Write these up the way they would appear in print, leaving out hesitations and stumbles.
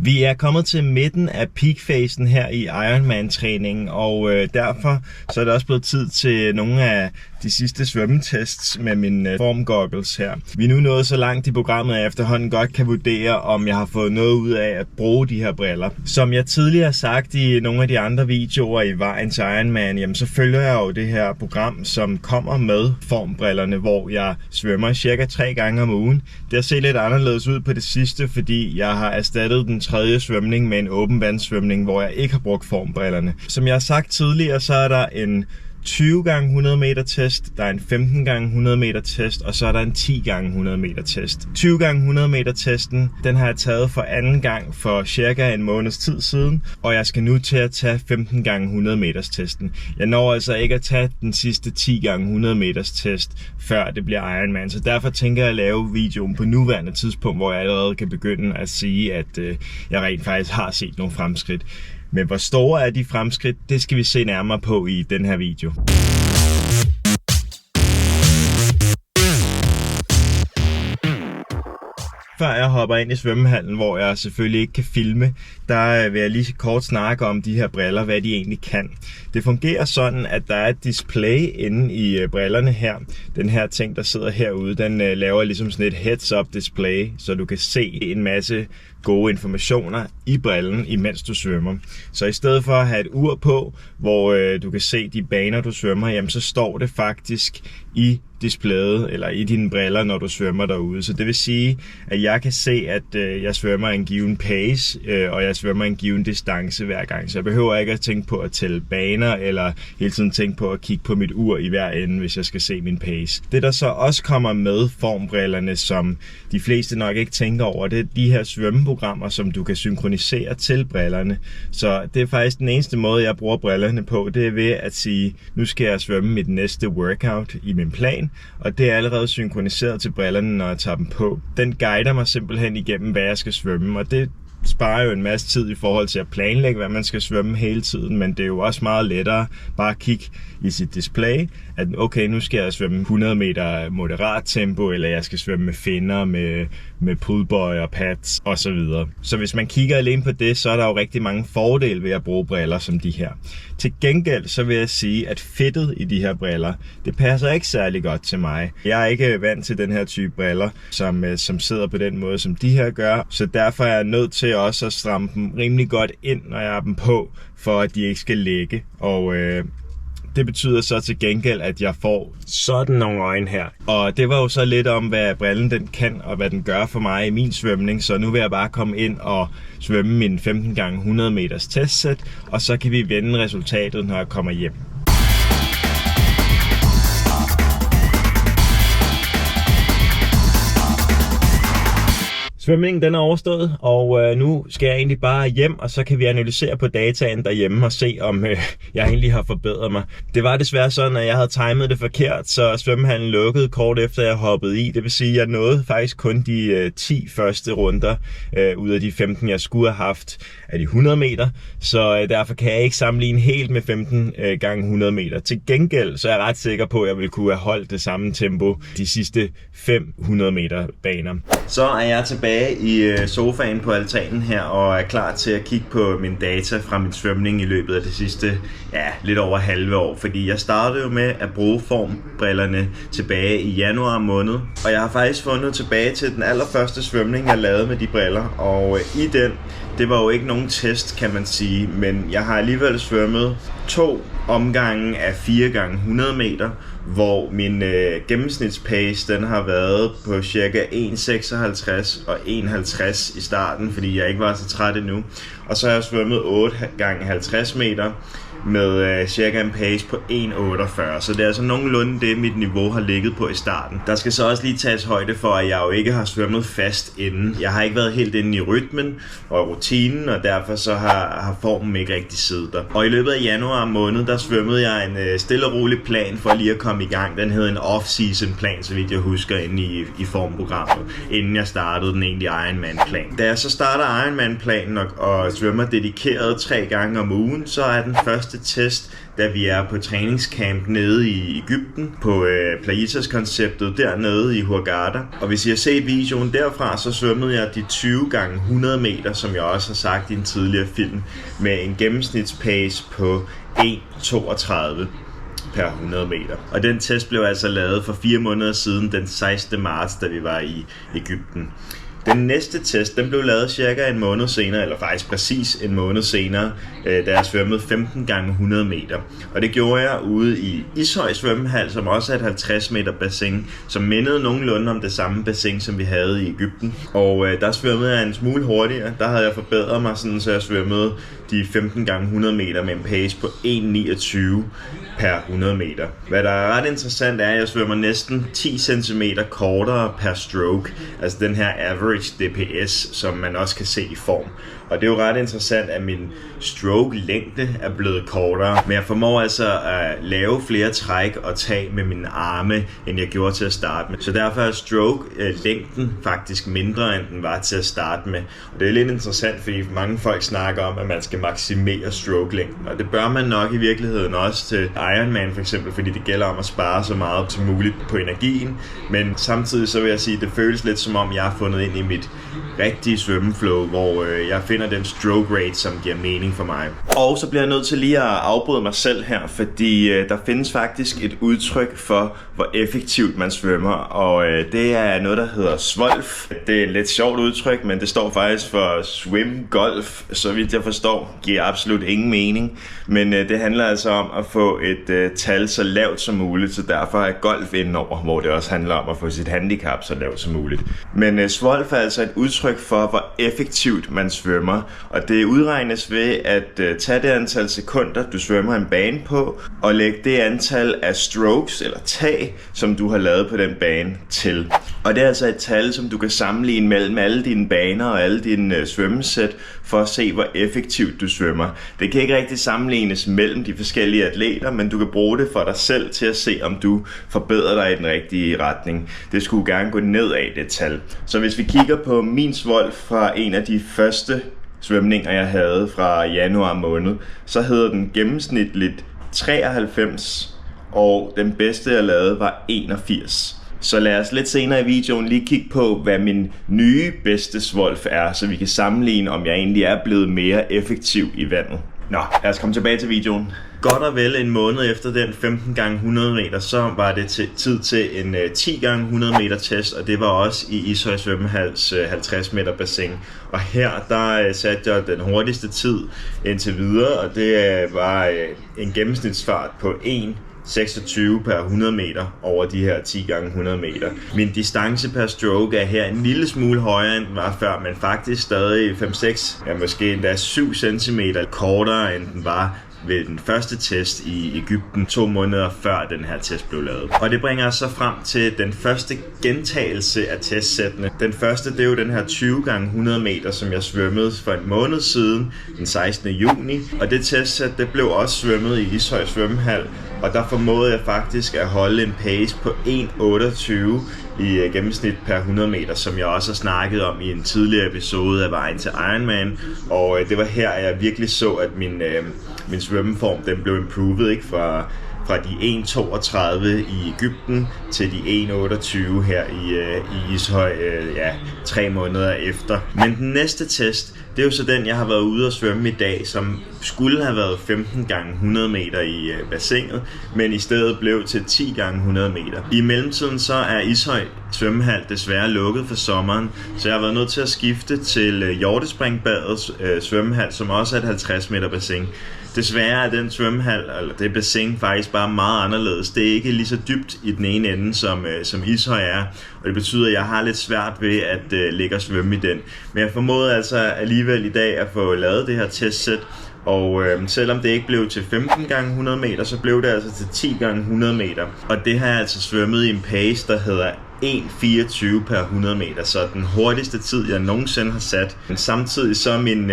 Vi er kommet til midten af peakfasen her i Ironman-træningen, og derfor så er det også blevet tid til nogle af de sidste svømmetests med mine formgoggles her. Vi er nu nået så langt i programmet, at jeg efterhånden godt kan vurdere, om jeg har fået noget ud af at bruge de her briller. Som jeg tidligere har sagt i nogle af de andre videoer i vejen til Ironman, jamen så følger jeg jo det her program, som kommer med formbrillerne, hvor jeg svømmer cirka 3 gange om ugen. Det har set lidt anderledes ud på det sidste, fordi jeg har erstattet den tredje svømning med en åben vandsvømning, hvor jeg ikke har brugt formbrillerne. Som jeg har sagt tidligere, så er der en 20 gange 100 meter test, der er en 15 gange 100 meter test, og så er der en 10 gange 100 meter test. 20 gange 100 meter testen, den har jeg taget for anden gang for cirka en måneds tid siden, og jeg skal nu til at tage 15 gange 100 meters testen. Jeg når altså ikke at tage den sidste 10 gange 100 meters test, før det bliver Ironman, så derfor tænker jeg at lave videoen på nuværende tidspunkt, hvor jeg allerede kan begynde at sige, at jeg rent faktisk har set nogle fremskridt. Men hvor store er de fremskridt, det skal vi se nærmere på i den her video. Før jeg hopper ind i svømmehallen, hvor jeg selvfølgelig ikke kan filme, der vil jeg lige kort snakke om de her briller, hvad de egentlig kan. Det fungerer sådan, at der er et display inde i brillerne her. Den her ting, der sidder herude, den laver ligesom sådan et heads-up display, så du kan se en masse gode informationer i brillen, imens du svømmer. Så i stedet for at have et ur på, hvor du kan se de baner, du svømmer, jamen så står det faktisk i displayet, eller i dine briller, når du svømmer derude. Så det vil sige, at jeg kan se, at jeg svømmer en given pace, og jeg svømmer en given distance hver gang. Så jeg behøver ikke at tænke på at tælle baner, eller hele tiden tænke på at kigge på mit ur i hver ende, hvis jeg skal se min pace. Det, der så også kommer med formbrillerne, som de fleste nok ikke tænker over, det er de her svømmeprogrammer, som du kan synkronisere til brillerne. Så det er faktisk den eneste måde, jeg bruger brillerne på, det er ved at sige, nu skal jeg svømme mit næste workout i min plan, og det er allerede synkroniseret til brillerne, når jeg tager dem på. Den guider mig simpelthen igennem, hvad jeg skal svømme, og det sparer jo en masse tid i forhold til at planlægge, hvad man skal svømme hele tiden, men det er jo også meget lettere bare at kigge i sit display, at okay, nu skal jeg svømme 100 meter moderat tempo, eller jeg skal svømme med finner, med pullboy og pads osv. Så hvis man kigger alene på det, så er der jo rigtig mange fordele ved at bruge briller som de her. Til gengæld så vil jeg sige, at fedtet i de her briller, det passer ikke særlig godt til mig. Jeg er ikke vant til den her type briller, som sidder på den måde, som de her gør, så derfor er jeg nødt til også at stramme dem rimelig godt ind, når jeg har dem på, for at de ikke skal lægge. Og det betyder så til gengæld, at jeg får sådan nogle øjne her. Og det var jo så lidt om, hvad brillen den kan, og hvad den gør for mig i min svømning. Så nu vil jeg bare komme ind og svømme min 15 gange 100 meters testsæt, og så kan vi vende resultatet, når jeg kommer hjem. Svømningen den er overstået, og nu skal jeg egentlig bare hjem, og så kan vi analysere på dataen derhjemme og se, om jeg egentlig har forbedret mig. Det var desværre sådan, at jeg havde timet det forkert, så svømmehallen lukkede kort efter jeg hoppede i. Det vil sige, at jeg nåede faktisk kun de 10 første runder ud af de 15, jeg skulle have haft af de 100 meter. Så derfor kan jeg ikke sammenligne helt med 15 gange 100 meter. Til gengæld så er jeg ret sikker på, at jeg vil kunne have holdt det samme tempo de sidste 500 meter baner. Så er jeg tilbage i sofaen på altanen her og er klar til at kigge på mine data fra min svømning i løbet af det sidste, lidt over halve år. Fordi jeg startede jo med at bruge formbrillerne tilbage i januar måned. Og jeg har faktisk fundet tilbage til den allerførste svømning, jeg lavede med de briller. Og i den, det var jo ikke nogen test, kan man sige, men jeg har alligevel svømmet 2 omgange af 4 gange 100 meter, hvor min gennemsnitspace den har været på cirka 1,56 og 1,50 i starten, fordi jeg ikke var så træt endnu. Og så har jeg svømmet 8 gange 50 meter med cirka en pace på 1,48. Så det er altså nogenlunde det, mit niveau har ligget på i starten. Der skal så også lige tages højde for, at jeg jo ikke har svømmet fast inden. Jeg har ikke været helt inde i rytmen og rutinen, og derfor så har formen ikke rigtig siddet der. Og i løbet af januar måned, der svømmede jeg en stille og rolig plan for lige at komme i gang. Den hed en off-season plan, så vidt jeg husker, inde i formprogrammet, inden jeg startede den egentlige Ironman-plan. Da jeg så starter Ironman-planen og svømmer dedikeret 3 gange om ugen, så er den første første test, da vi er på træningscamp nede i Egypten, på Plaitas-konceptet dernede i Hurghada. Og hvis I har set videoen derfra, så svømmede jeg de 20 gange 100 meter, som jeg også har sagt i en tidligere film, med en gennemsnitspace på 1,32 per 100 meter. Og den test blev altså lavet for 4 måneder siden, den 16. marts, da vi var i Egypten. Den næste test, den blev lavet cirka en måned senere, eller faktisk præcis en måned senere, da jeg svømmede 15 gange 100 meter. Og det gjorde jeg ude i Ishøj svømmehal, som også er et 50 meter bassin, som mindede nogenlunde om det samme bassin, som vi havde i Egypten. Og der svømmede jeg en smule hurtigere. Der havde jeg forbedret mig, sådan, så jeg svømmede de 15 gange 100 meter med en pace på 1,29 per 100 meter. Hvad der er ret interessant er, at jeg svømmer næsten 10 cm kortere per stroke, altså den her average DPS, som man også kan se i form. Og det er jo ret interessant, at min stroke-længde er blevet kortere, men jeg formår altså at lave flere træk og tag med mine arme, end jeg gjorde til at starte med. Så derfor er stroke-længden faktisk mindre, end den var til at starte med. Og det er lidt interessant, fordi mange folk snakker om, at man skal maksimere stroke-længden, og det bør man nok i virkeligheden også til Ironman for eksempel, fordi det gælder om at spare så meget som muligt på energien. Men samtidig så vil jeg sige, at det føles lidt som om, jeg har fundet ind i mit rigtige svømmeflow, hvor jeg finder den stroke rate, som giver mening for mig. Og så bliver jeg nødt til lige at afbryde mig selv her, fordi der findes faktisk et udtryk for, hvor effektivt man svømmer, og det er noget, der hedder SWOLF. Det er et lidt sjovt udtryk, men det står faktisk for swim golf, så vidt jeg forstår. Giver absolut ingen mening, men det handler altså om at få et tal så lavt som muligt, så derfor er golf indenover, hvor det også handler om at få sit handicap så lavt som muligt. Men SWOLF er altså et udtryk for, hvor effektivt man svømmer, og det udregnes ved at tage det antal sekunder, du svømmer en bane på, og lægge det antal af strokes eller tag, som du har lavet på den bane til. Og det er altså et tal, som du kan sammenligne mellem alle dine baner og alle dine svømmesæt, for at se, hvor effektivt du svømmer. Det kan ikke rigtig sammenlignes mellem de forskellige atleter, men du kan bruge det for dig selv til at se, om du forbedrer dig i den rigtige retning. Det skulle gerne gå nedad, det tal. Så hvis vi kigger på min SWOLF fra en af de første svømninger, jeg havde fra januar måned, så hedder den gennemsnitligt 93, og den bedste, jeg lavede, var 81. Så lad os lidt senere i videoen lige kigge på, hvad min nye bedste SWOLF er, så vi kan sammenligne, om jeg egentlig er blevet mere effektiv i vandet. Nå, lad os komme tilbage til videoen. Godt og vel en måned efter den 15 gange 100 meter, så var det tid til en 10 gange 100 meter test, og det var også i Ishøj svømmehals 50 meter bassin. Og her, der satte jeg den hurtigste tid indtil videre, og det var en gennemsnitsfart på 1,26 per 100 meter over de her 10 gange 100 meter. Min distance per stroke er her en lille smule højere, end den var før, men faktisk stadig 5-6, ja måske endda 7 cm kortere, end den var ved den første test i Egypten 2 måneder før den her test blev lavet. Og det bringer os så frem til den første gentagelse af testsættene. Den første, det er jo den her 20 gange 100 meter, som jeg svømmede for en måned siden, den 16. juni. Og det testsæt, det blev også svømmet i Ishøj svømmehal, og der formåede jeg faktisk at holde en pace på 1,28 i gennemsnit per 100 meter, som jeg også har snakket om i en tidligere episode af Vejen til Ironman. Og det var her, jeg virkelig så, at min svømmeform, den blev improved, ikke? Fra de 1,32 i Egypten til de 1,28 her i Ishøj, 3 måneder efter. Men den næste test, det er jo så den, jeg har været ude at svømme i dag, som skulle have været 15 gange 100 meter i bassinet, men i stedet blev til 10 gange 100 meter. I mellemtiden så er Ishøj svømmehal desværre lukket for sommeren, så jeg har været nødt til at skifte til Hjortespringbadets svømmehal, som også er et 50 meter bassin. Desværre er den svømmehal, eller det bassin, faktisk bare meget anderledes. Det er ikke lige så dybt i den ene ende, som Ishøj er, og det betyder, at jeg har lidt svært ved at ligge og svømme i den. Men jeg formåede altså alligevel i dag at få lavet det her testsæt, og selvom det ikke blev til 15 gange 100 meter, så blev det altså til 10 gange 100 meter. Og det har jeg altså svømmet i en pace, der hedder 1,24 per 100 meter, så den hurtigste tid, jeg nogensinde har sat. Men samtidig så min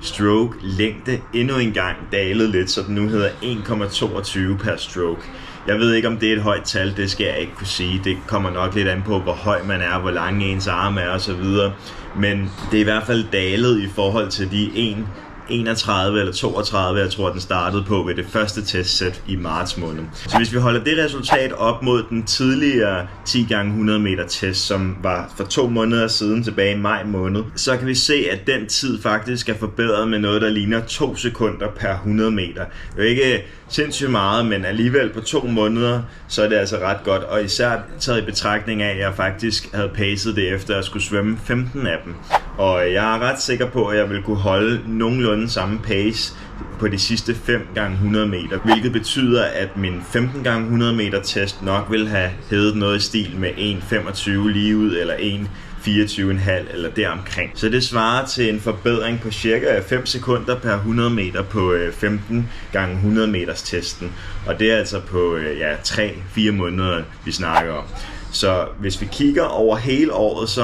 stroke-længde endnu en gang dalet lidt, så den nu hedder 1,22 per stroke. Jeg ved ikke, om det er et højt tal, det skal jeg ikke kunne sige. Det kommer nok lidt an på, hvor høj man er, hvor lang ens arme er osv. Men det er i hvert fald dalet i forhold til de 31 eller 32, jeg tror den startede på ved det første testsæt i marts måned. Så hvis vi holder det resultat op mod den tidligere 10x100 meter test, som var for 2 måneder siden tilbage i maj måned, så kan vi se, at den tid faktisk er forbedret med noget, der ligner 2 sekunder per 100 meter. Det er ikke sindssygt meget, men alligevel på 2 måneder, så er det altså ret godt. Og især taget i betragtning af, at jeg faktisk havde pacet det efter at skulle svømme 15 af dem. Og jeg er ret sikker på, at jeg vil kunne holde nogenlunde samme pace på de sidste 5x100 meter, hvilket betyder, at min 15x100 meter test nok vil have heddet noget i stil med 1.25 lige ud, eller 1.24,5 eller deromkring. Så det svarer til en forbedring på cirka 5 sekunder per 100 meter på 15x100 meters testen. Og det er altså på 3-4 måneder, vi snakker om. Så hvis vi kigger over hele året, så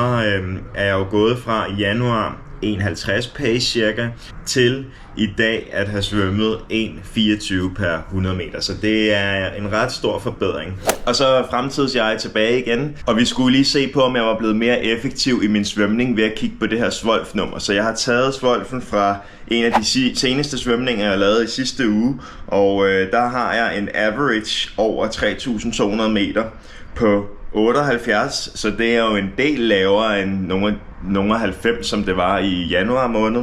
er jeg jo gået fra i januar 1.50 pace cirka, til i dag at have svømmet 1.24 per 100 meter. Så det er en ret stor forbedring. Og så fremtids jeg tilbage igen, og vi skulle lige se på, om jeg var blevet mere effektiv i min svømning ved at kigge på det her Zwollf-nummer. Så jeg har taget Zwollfen fra en af de seneste svømninger, jeg lavede i sidste uge, og der har jeg en average over 3.200 meter på 78, så det er jo en del lavere end nogle 90, som det var i januar måned.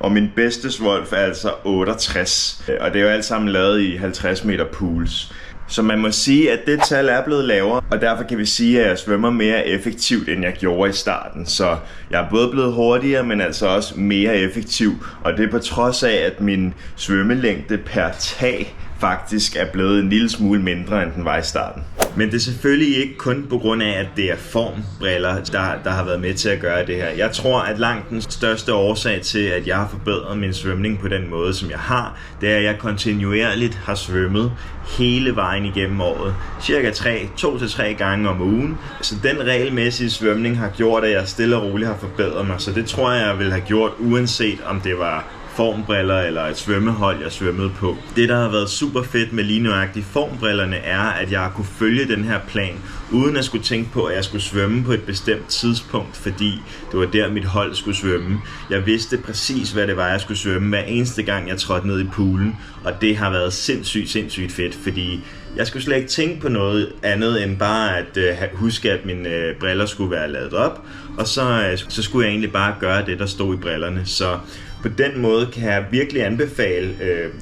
Og min bedste Zwollf er altså 68, og det er jo alt sammen lavet i 50 meter pools. Så man må sige, at det tal er blevet lavere, og derfor kan vi sige, at jeg svømmer mere effektivt, end jeg gjorde i starten. Så jeg er både blevet hurtigere, men altså også mere effektiv, og det er på trods af, at min svømmelængde per tag faktisk er blevet en lille smule mindre, end den var i starten. Men det er selvfølgelig ikke kun på grund af, at det er formbriller, der har været med til at gøre det her. Jeg tror, at langt den største årsag til, at jeg har forbedret min svømning på den måde, som jeg har, det er, at jeg kontinuerligt har svømmet hele vejen igennem året. Cirka 2-3 gange om ugen. Så den regelmæssige svømning har gjort, at jeg stille og roligt har forbedret mig. Så det tror jeg ville have gjort, uanset om det var formbriller eller et svømmehold, jeg svømmede på. Det, der har været super fedt med lige nøjagtigt formbrillerne, er, at jeg har kunne følge den her plan, uden at skulle tænke på, at jeg skulle svømme på et bestemt tidspunkt, fordi det var der, mit hold skulle svømme. Jeg vidste præcis, hvad det var, jeg skulle svømme hver eneste gang, jeg trådte ned i poolen, og det har været sindssygt fedt, fordi jeg skulle slet ikke tænke på noget andet, end bare at huske, at mine briller skulle være lavet op, og så skulle jeg egentlig bare gøre det, der stod i brillerne. Så på den måde kan jeg virkelig anbefale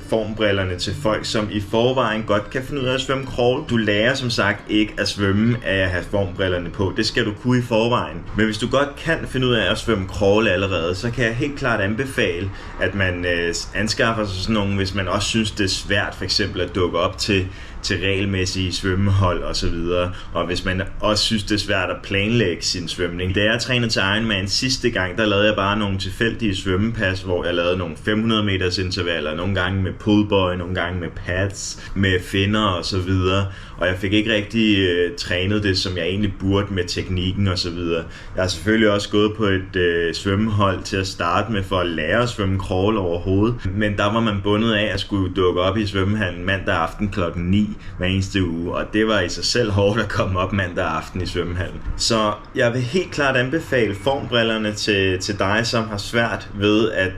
formbrillerne til folk, som i forvejen godt kan finde ud af at svømme crawl. Du lærer som sagt ikke at svømme af at have formbrillerne på. Det skal du kunne i forvejen. Men hvis du godt kan finde ud af at svømme crawl allerede, så kan jeg helt klart anbefale, at man anskaffer sig sådan nogle, hvis man også synes, det er svært for eksempel at dukke op til regelmæssige svømmehold og så videre. Og hvis man også synes, det er svært at planlægge sin svømning. Da jeg trænede til Ironman sidste gang, der lavede jeg bare nogle tilfældige svømmepas, hvor jeg lavede nogle 500 meters intervaller, nogle gange med pullboy, nogle gange med pads, med finner og så videre. Og jeg fik ikke rigtig trænet det, som jeg egentlig burde med teknikken og så videre. Jeg har selvfølgelig også gået på et svømmehold til at starte med for at lære at svømme crawl overhovedet. Men der var man bundet af at skulle dukke op i svømmehallen mandag aften klokken 9 hver eneste uge. Og det var i sig selv hårdt at komme op mandag aften i svømmehallen. Så jeg vil helt klart anbefale formbrillerne til dig, som har svært ved at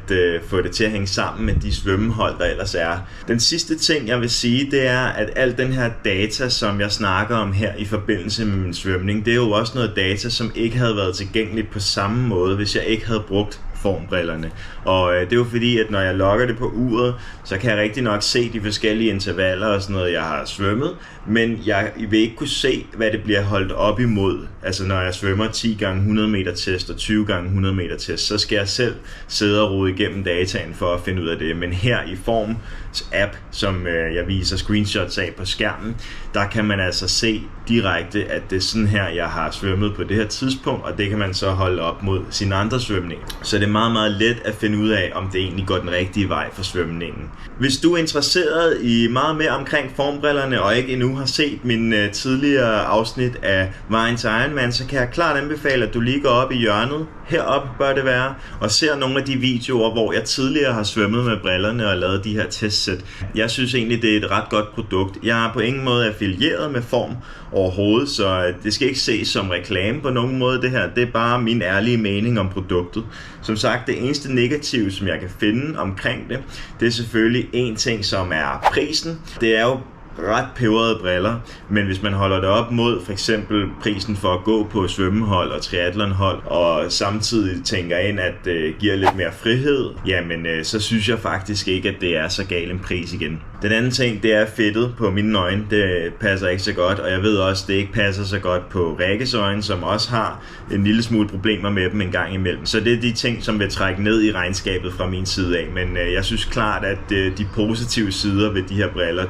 få det til at hænge sammen med de svømmehold, der ellers er. Den sidste ting, jeg vil sige, det er, at al den her data, som jeg snakker om her i forbindelse med min svømning, det er jo også noget data, som ikke havde været tilgængeligt på samme måde, hvis jeg ikke havde brugt formbrillerne. Og det er jo fordi, at når jeg logger det på uret, så kan jeg rigtig nok se de forskellige intervaller og sådan noget, jeg har svømmet, men jeg vil ikke kunne se, hvad det bliver holdt op imod. Altså når jeg svømmer 10x100 meter test og 20x100 meter test, så skal jeg selv sidde og rode igennem dataen for at finde ud af det. Men her i Forms app, som jeg viser screenshots af på skærmen, der kan man altså se direkte, at det er sådan her, jeg har svømmet på det her tidspunkt, og det kan man så holde op mod sine andre svømninger. Så det er meget let at finde ud af, om det egentlig går den rigtige vej for svømningen. Hvis du er interesseret i meget mere omkring formbrillerne, og ikke endnu har set min tidligere afsnit af Vejen til Ironman, så kan jeg klart anbefale, at du lige går op i hjørnet heroppe bør det være, og ser nogle af de videoer, hvor jeg tidligere har svømmet med brillerne og lavet de her testsæt. Jeg synes egentlig, det er et ret godt produkt. Jeg er på ingen måde affilieret med Form overhovedet, så det skal ikke ses som reklame på nogen måde det her. Det er bare min ærlige mening om produktet. Som sagt, det eneste negative, som jeg kan finde omkring det, det er selvfølgelig en ting, som er prisen. Det er jo ret peberede briller, men hvis man holder det op mod for eksempel prisen for at gå på svømmehold og triathlonhold, og samtidig tænker ind, at det giver lidt mere frihed, jamen så synes jeg faktisk ikke, at det er så gal en pris igen. Den anden ting, det er fedtet på mine øjne. Det passer ikke så godt, og jeg ved også, at det ikke passer så godt på Rikkes øjne, som også har en lille smule problemer med dem en gang imellem. Så det er de ting, som vil trække ned i regnskabet fra min side af, men jeg synes klart, at de positive sider ved de her briller,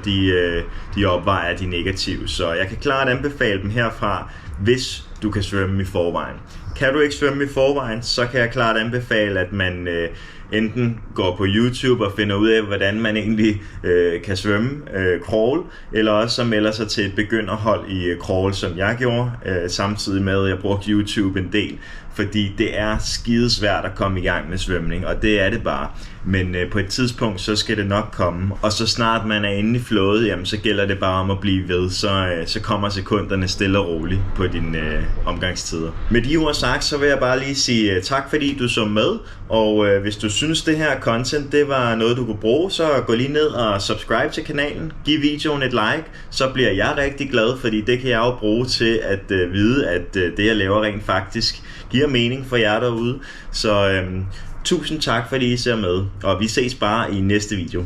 de opvejer de negative, så jeg kan klart anbefale dem herfra, hvis du kan svømme i forvejen. Kan du ikke svømme i forvejen, så kan jeg klart anbefale, at man enten går på YouTube og finder ud af, hvordan man egentlig kan svømme crawl, eller også så melder sig til et begynderhold i crawl, som jeg gjorde, samtidig med, at jeg brugte YouTube en del, fordi det er skidesvært at komme i gang med svømning, og det er det bare. Men på et tidspunkt, så skal det nok komme, og så snart man er inde i flowet, jamen så gælder det bare om at blive ved, så kommer sekunderne stille og roligt på dine omgangstider. Med de ord sagt, så vil jeg bare lige sige tak, fordi du så med, og hvis du synes det her content, det var noget du kunne bruge, så gå lige ned og subscribe til kanalen, giv videoen et like, så bliver jeg rigtig glad, fordi det kan jeg jo bruge til at vide, at det jeg laver rent faktisk giver mening for jer derude. Så tusind tak fordi I ser med, og vi ses bare i næste video.